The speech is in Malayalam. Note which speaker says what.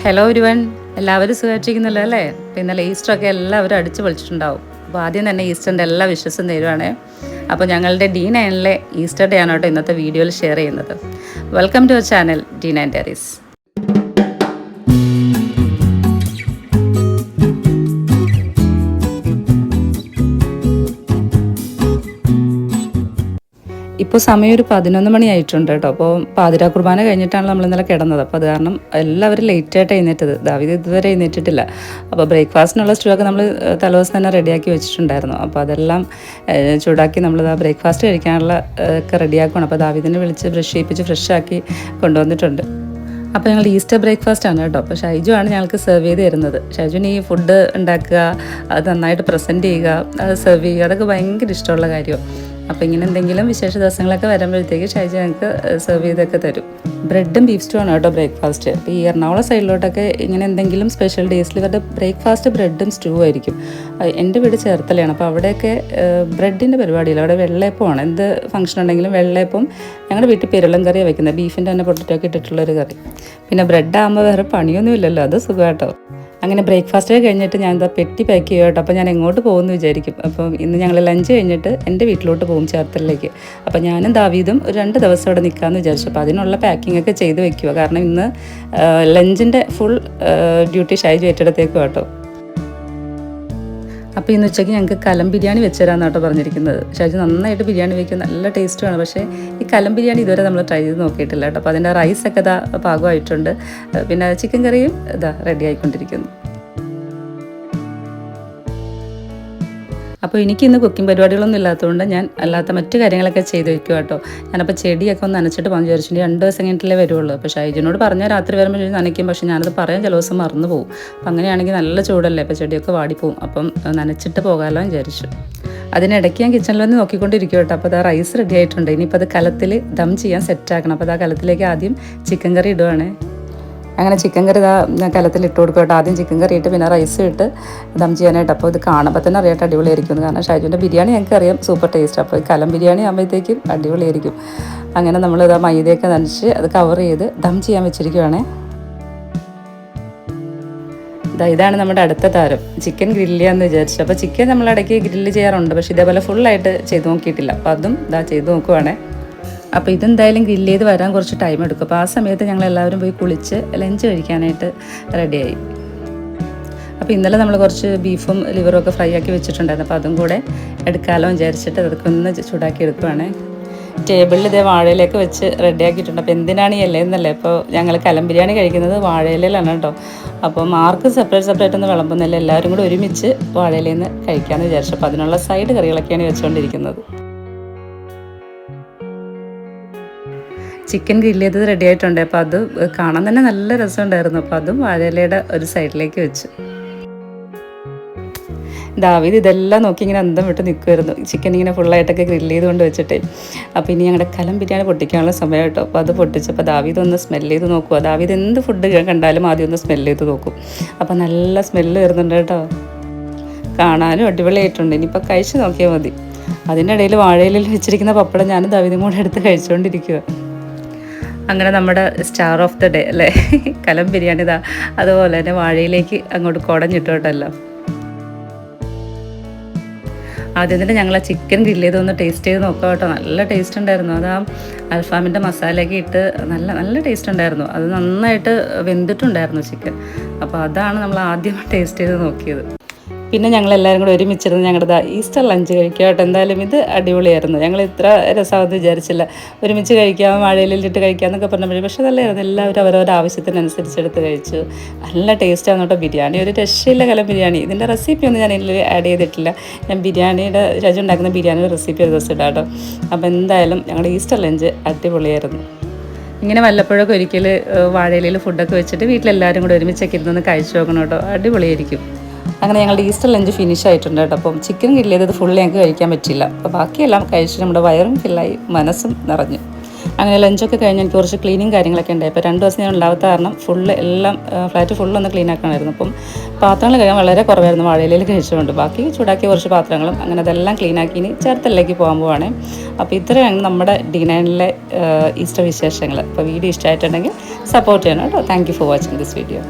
Speaker 1: ഹലോ ഒരുവൻ, എല്ലാവരും സുഖമായിട്ടിരിക്കുന്നല്ലോ അല്ലേ? അപ്പോൾ ഇന്നലെ ഈസ്റ്ററൊക്കെ എല്ലാവരും അടിച്ചു പൊളിച്ചിട്ടുണ്ടാവും. അപ്പോൾ ആദ്യം തന്നെ ഈസ്റ്ററിൻ്റെ എല്ലാ വിശ്വസും തരുവാണ്. അപ്പോൾ ഞങ്ങളുടെ D9 ഈസ്റ്റർ ഡേ ആണ് കേട്ടോ ഇന്നത്തെ വീഡിയോയിൽ ഷെയർ ചെയ്യുന്നത്. Welcome to our channel D9 Diaries. ഇപ്പോൾ സമയം ഒരു 11 മണിയായിട്ടുണ്ട് കേട്ടോ. അപ്പോൾ പാതിരാ കുർബാന കഴിഞ്ഞിട്ടാണ് നമ്മൾ ഇന്നലെ കിടന്നത്. അപ്പോൾ അത് കാരണം എല്ലാവരും ലേറ്റായിട്ട് എഴുന്നേറ്റത്. ദാവീദ് ഇതുവരെ എഴുന്നേറ്റിട്ടില്ല. അപ്പോൾ ബ്രേക്ക്ഫാസ്റ്റിനുള്ള സ്റ്റൂവൊക്കെ നമ്മൾ തലേദിവസം തന്നെ റെഡിയാക്കി വെച്ചിട്ടുണ്ടായിരുന്നു. അപ്പോൾ അതെല്ലാം ചൂടാക്കി നമ്മൾ ബ്രേക്ക്ഫാസ്റ്റ് കഴിക്കാനുള്ള ഒക്കെ റെഡിയാക്കണം. അപ്പോൾ ദാവീദിനെ വിളിച്ച് ബ്രഷ് ചെയ്യിപ്പിച്ച് ഫ്രഷാക്കി കൊണ്ടുവന്നിട്ടുണ്ട്. അപ്പോൾ ഞങ്ങൾ ഈസ്റ്റർ ബ്രേക്ക്ഫാസ്റ്റ് ആണ് കേട്ടോ. അപ്പോൾ ഷൈജു ആണ് ഞങ്ങൾക്ക് സെർവ് ചെയ്ത് തരുന്നത്. ഷൈജുവിന് ഈ ഫുഡ് ഉണ്ടാക്കുക, അത് നന്നായിട്ട് പ്രസൻറ്റ് ചെയ്യുക, അത് സെർവ് ചെയ്യുക, അതൊക്കെ ഭയങ്കര ഇഷ്ടമുള്ള കാര്യമാണ്. അപ്പോൾ ഇങ്ങനെ എന്തെങ്കിലും വിശേഷ ദിവസങ്ങളൊക്കെ വരുമ്പോഴത്തേക്ക് ഷൈജു ഞങ്ങൾക്ക് സെർവ് ചെയ്തൊക്കെ തരും. ബ്രെഡും ബീഫ് സ്റ്റൂ ആണ് കേട്ടോ ബ്രേക്ക്ഫാസ്റ്റ്. അപ്പോൾ ഈ എറണാകുളം സൈഡിലോട്ടൊക്കെ ഇങ്ങനെ എന്തെങ്കിലും സ്പെഷ്യൽ ഡേയ്സിൽ ഇവരുടെ ബ്രേക്ക്ഫാസ്റ്റ് ബ്രെഡും സ്റ്റൂ ആയിരിക്കും. എൻ്റെ വീട് ചേർത്തലയാണ്. അപ്പോൾ അവിടെയൊക്കെ ബ്രെഡിൻ്റെ പരിപാടിയില്ല, അവിടെ വെള്ളയപ്പമാണ്. എന്ത് ഫംഗ്ഷൻ ഉണ്ടെങ്കിലും വെള്ളയപ്പം. ഞങ്ങളുടെ വീട്ടിൽ പെരുളം കറിയാണ് വെക്കുന്നത്, ബീഫിൻ്റെ തന്നെ പൊട്ടറ്റോ ഒക്കെ ഇട്ടിട്ടുള്ളൊരു കറി. പിന്നെ ബ്രെഡാകുമ്പോൾ വേറെ പണിയൊന്നും ഇല്ലല്ലോ, അത് സുഖമാട്ടോ. അങ്ങനെ ബ്രേക്ക്ഫാസ്റ്റ് കഴിഞ്ഞിട്ട് ഞാൻ എന്താ പെട്ടി പാക്ക് ചെയ്യുക കേട്ടോ. അപ്പോൾ ഞാൻ എങ്ങോട്ട് പോകുമെന്ന് വിചാരിക്കും. അപ്പം ഇന്ന് ഞങ്ങൾ ലഞ്ച് കഴിഞ്ഞിട്ട് എൻ്റെ വീട്ടിലോട്ട് പോകും, ചേർത്തലിലേക്ക്. അപ്പോൾ ഞാനും ദാവീദും ഒരു 2 ദിവസം ഇവിടെ നിൽക്കാമെന്ന് വിചാരിച്ചു. അപ്പോൾ അതിനുള്ള പാക്കിംഗ് ഒക്കെ ചെയ്ത് വെക്കുക. കാരണം ഇന്ന് ലഞ്ചിൻ്റെ ഫുൾ ഡ്യൂട്ടി ഷൈജു ഏറ്റെടുത്തേക്കും കേട്ടോ. അപ്പോൾ ഇന്ന് ഉച്ചയ്ക്ക് ഞങ്ങൾക്ക് കലം ബിരിയാണി വെച്ച് തരാമെന്ന് കേട്ടോ പറഞ്ഞിരിക്കുന്നത്. ഷൈജു നന്നായിട്ട് ബിരിയാണി വയ്ക്കും, നല്ല ടേസ്റ്റുമാണ്. പക്ഷേ ഈ കലം ബിരിയാണി ഇതുവരെ നമ്മൾ ട്രൈ ചെയ്ത് നോക്കിയിട്ടില്ല കേട്ടോ. അപ്പോൾ അതിൻ്റെ റൈസൊക്കെ ഇതാ പാകമായിട്ടുണ്ട്. പിന്നെ ചിക്കൻ കറിയും ഇതാ റെഡി ആയിക്കൊണ്ടിരിക്കുന്നു. അപ്പോൾ എനിക്കിന്ന് കുക്കിംഗ് പരിപാടികളൊന്നും ഇല്ലാത്തതുകൊണ്ട് ഞാൻ അല്ലാത്ത മറ്റു കാര്യങ്ങളൊക്കെ ചെയ്ത് വയ്ക്കും കേട്ടോ. ഞാനപ്പോൾ ചെടിയൊക്കെ ഒന്ന് നനച്ചിട്ട് പറഞ്ഞു വിചാരിച്ചു, 2 ദിവസം കഴിഞ്ഞിട്ടല്ലേ വരുള്ളൂ. അപ്പോൾ ഷൈജിനോട് പറഞ്ഞാൽ രാത്രി വരുമ്പോൾ നനയ്ക്കും, പക്ഷേ ഞാനത് പറയാൻ ചില ദിവസം മറന്നു പോകും. അപ്പം അങ്ങനെയാണെങ്കിൽ നല്ല ചൂടല്ലേ, അപ്പോൾ ചെടിയൊക്കെ വാടിപ്പോവും. അപ്പം നനച്ചിട്ട് പോകാമല്ലോ എന്ന് വിചാരിച്ചു. അതിനിടയ്ക്ക് ഞാൻ കിച്ചണിൽ വന്ന് നോക്കിക്കൊണ്ടിരിക്കും കേട്ടോ. അപ്പോൾ അത് റൈസ് റെഡി ആയിട്ടുണ്ട്. ഇനിയിപ്പോൾ അത് കലത്തിൽ ദം ചെയ്യാൻ സെറ്റാക്കണം. അപ്പോൾ അത് ആ കലത്തിലേക്ക് ആദ്യം ചിക്കൻ കറി ഇടുവാണ്. അങ്ങനെ ചിക്കൻ കറി കലത്തിൽ ഇട്ട് കൊടുക്കും കേട്ടോ. ആദ്യം ചിക്കൻ കറി ഇട്ട് പിന്നെ റൈസ് ഇട്ട് ദം ചെയ്യാനായിട്ട്. അപ്പോൾ ഇത് കാണുമ്പോൾ തന്നെ അറിയാട്ട് അടിപൊളിയായിരിക്കും. കാരണം ഷൈജുവിൻ്റെ ബിരിയാണി ഞങ്ങൾക്ക് അറിയാം സൂപ്പർ ടേസ്റ്റ്. അപ്പോൾ ഈ കലം ബിരിയാണി ആകുമ്പോഴത്തേക്കും അടിപൊളിയായിരിക്കും. അങ്ങനെ നമ്മൾ മൈദയൊക്കെ നനച്ച് അത് കവർ ചെയ്ത് ദം ചെയ്യാൻ വെച്ചിരിക്കുവാണേ. ഇതാണ് നമ്മുടെ അടുത്ത താരം, ചിക്കൻ ഗ്രില്ല് ചെയ്യാമെന്ന് വിചാരിച്ചു. അപ്പോൾ ചിക്കൻ നമ്മളിടയ്ക്ക് ഗ്രില്ല് ചെയ്യാറുണ്ട്, പക്ഷേ ഇതേപോലെ ഫുള്ളായിട്ട് ചെയ്ത് നോക്കിയിട്ടില്ല. അപ്പോൾ അതും ചെയ്ത് നോക്കുവാണേ. അപ്പോൾ ഇതെന്തായാലും ഗ്രില്ല് ചെയ്ത് വരാൻ കുറച്ച് ടൈം എടുക്കും. അപ്പോൾ ആ സമയത്ത് ഞങ്ങളെല്ലാവരും പോയി കുളിച്ച് ലഞ്ച് കഴിക്കാനായിട്ട് റെഡിയായി. അപ്പോൾ ഇന്നലെ നമ്മൾ കുറച്ച് ബീഫും ലിവറും ഒക്കെ ഫ്രൈ ആക്കി വെച്ചിട്ടുണ്ടായിരുന്നു. അപ്പോൾ അതും കൂടെ എടുക്കാമല്ലോ വിചാരിച്ചിട്ട് അതൊക്കെ ഒന്ന് ചൂടാക്കി എടുക്കുവാണ്. ടേബിളിൽ ഇതേ വാഴയിലേക്ക് വെച്ച് റെഡിയാക്കിയിട്ടുണ്ട്. അപ്പോൾ എന്തിനാണ് ഈ ഇലയെന്നല്ലേ. ഇപ്പോൾ ഞങ്ങൾ കലം ബിരിയാണി കഴിക്കുന്നത് വാഴയിലയിലാണ് കേട്ടോ. അപ്പം ആർക്കും സെപ്പറേറ്റ് ഒന്നും വിളമ്പുന്നില്ല, എല്ലാവരും കൂടെ ഒരുമിച്ച് വാഴയിലയിൽ നിന്ന് കഴിക്കാമെന്ന് വിചാരിച്ചു. അപ്പോൾ അതിനുള്ള സൈഡ് കറികളൊക്കെയാണ് വെച്ചുകൊണ്ടിരിക്കുന്നത്. ചിക്കൻ ഗ്രില്ല് ചെയ്തത് റെഡി ആയിട്ടുണ്ട്. അപ്പോൾ അത് കാണാൻ തന്നെ നല്ല രസമുണ്ടായിരുന്നു. അപ്പോൾ അതും വാഴയിലയുടെ ഒരു സൈഡിലേക്ക് വെച്ചു. ദാവീദ് ഇതെല്ലാം നോക്കി ഇങ്ങനെ അന്തം വിട്ട് നിൽക്കുമായിരുന്നു, ചിക്കൻ ഇങ്ങനെ ഫുള്ളായിട്ടൊക്കെ ഗ്രില്ല് ചെയ്തുകൊണ്ട് വെച്ചിട്ട്. അപ്പോൾ ഇനി ഞങ്ങളുടെ കലം ബിരിയാണി പൊട്ടിക്കാനുള്ള സമയം കേട്ടോ. അപ്പോൾ അത് പൊട്ടിച്ചപ്പോൾ ദാവീദ് ഒന്ന് സ്മെല്ല് ചെയ്ത് നോക്കുക. ദാവീദ് എന്ത് ഫുഡ് കണ്ടാലും ആദ്യം ഒന്ന് സ്മെല്ല് ചെയ്ത് നോക്കും. അപ്പോൾ നല്ല സ്മെല്ല് വരുന്നുണ്ട് കേട്ടോ. കാണാനും അടിപൊളിയായിട്ടുണ്ട്. ഇനിയിപ്പോൾ കഴിച്ച് നോക്കിയാൽ മതി. അതിൻ്റെ ഇടയിൽ വാഴയിലിൽ വെച്ചിരിക്കുന്ന പപ്പടം ഞാനും ദാവീദും കൂടെ എടുത്ത് കഴിച്ചുകൊണ്ടിരിക്കുക. അങ്ങനെ നമ്മുടെ സ്റ്റാർ ഓഫ് ദ ഡേ അല്ലേ, കലം ബിരിയാണി അതുപോലെ തന്നെ വാഴയിലേക്ക് അങ്ങോട്ട് കുടഞ്ഞിട്ട് കേട്ടല്ലോ. ആദ്യം തന്നെ ഞങ്ങൾ ആ ചിക്കൻ ഗ്രില്ല് ചെയ്തൊന്ന് ടേസ്റ്റ് ചെയ്ത് നോക്കാം കേട്ടോ. നല്ല ടേസ്റ്റ് ഉണ്ടായിരുന്നു. അത് ആ അൽഫാമിൻ്റെ മസാലയൊക്കെ ഇട്ട് നല്ല ടേസ്റ്റ് ഉണ്ടായിരുന്നു. അത് നന്നായിട്ട് വെന്തിട്ടുണ്ടായിരുന്നു ചിക്കൻ. അപ്പോൾ അതാണ് നമ്മൾ ആദ്യം ടേസ്റ്റ് ചെയ്ത് നോക്കിയത്. പിന്നെ ഞങ്ങളെല്ലാവരും കൂടെ ഒരുമിച്ചിരുന്ന് ഞങ്ങളുടെ ഈസ്റ്റർ ലഞ്ച് കഴിക്കുക കേട്ടോ. എന്തായാലും ഇത് അടിപൊളിയായിരുന്നു. ഞങ്ങൾ ഇത്ര രസമാണെന്ന് വിചാരിച്ചില്ല. ഒരുമിച്ച് കഴിക്കാം, വാഴയിലിട്ട് കഴിക്കാമെന്നൊക്കെ പറഞ്ഞപ്പോഴേ, പക്ഷേ നല്ലതായിരുന്നു. എല്ലാവരും അവരവരുടെ ആവശ്യത്തിനനുസരിച്ച് എടുത്ത് കഴിച്ചു. നല്ല ടേസ്റ്റാണ് കേട്ടോ. ബിരിയാണി ഒരു രക്ഷയില്ല കലം ബിരിയാണി. ഇതിൻ്റെ റെസിപ്പിയൊന്നും ഞാൻ ഇതിൽ ആഡ് ചെയ്തിട്ടില്ല. ഞാൻ ബിരിയാണിയുടെ ഷൈജു ഉണ്ടാക്കുന്ന ബിരിയാണിയുടെ റെസിപ്പി ഒരു ദിവസം ഇടാം കേട്ടോ. അപ്പോൾ എന്തായാലും ഞങ്ങളുടെ ഈസ്റ്റർ ലഞ്ച് അടിപൊളിയായിരുന്നു. ഇങ്ങനെ വല്ലപ്പോഴൊക്കെ ഒരിക്കൽ വാഴയിലയിൽ ഫുഡൊക്കെ വെച്ചിട്ട് വീട്ടിലെല്ലാവരും കൂടെ ഒരുമിച്ചൊക്കെ ഇരുന്ന് കഴിച്ചു നോക്കണം കേട്ടോ. അടിപൊളിയായിരിക്കും. അങ്ങനെ ഞങ്ങളുടെ ഈസ്റ്റർ ലഞ്ച് ഫിനിഷ് ആയിട്ടുണ്ട് കേട്ടോ. അപ്പം ചിക്കൻ ഗ്രില്ല് ചെയ്തത് ഫുള്ള് ഞങ്ങൾക്ക് കഴിക്കാൻ പറ്റില്ല. അപ്പോൾ ബാക്കിയെല്ലാം കഴിച്ച് നമ്മുടെ വയറും ഫില്ലായി, മനസ്സും നിറഞ്ഞു. അങ്ങനെ ലഞ്ചൊക്കെ കഴിഞ്ഞ് എനിക്ക് കുറച്ച് ക്ലീനിങ് കാര്യങ്ങളൊക്കെ ഉണ്ടായി. അപ്പോൾ 2 ദിവസം ഞാൻ ഉണ്ടാവാത്ത കാരണം എല്ലാം ഫ്ലാറ്റ് ഫുള്ളൊന്ന് ക്ലീൻ ആക്കണമായിരുന്നു. അപ്പം പാത്രങ്ങൾ കഴിയാൻ വളരെ കുറവായിരുന്നു വാഴയിലയിൽ കഴിച്ചുകൊണ്ട്. ബാക്കി ചൂടാക്കിയ കുറച്ച് പാത്രങ്ങളും അങ്ങനെ അതെല്ലാം ക്ലീൻ ആക്കി ഇനി ചേർത്തലിലേക്ക് പോകാൻ പോവാണ്. അപ്പോൾ ഇത്രയാണ് നമ്മുടെ D9ലെ ഈസ്റ്റർ വിശേഷങ്ങൾ. അപ്പോൾ വീഡിയോ ഇഷ്ടമായിട്ടുണ്ടെങ്കിൽ സപ്പോർട്ട് ചെയ്യണം കേട്ടോ. Thank you for watching this video.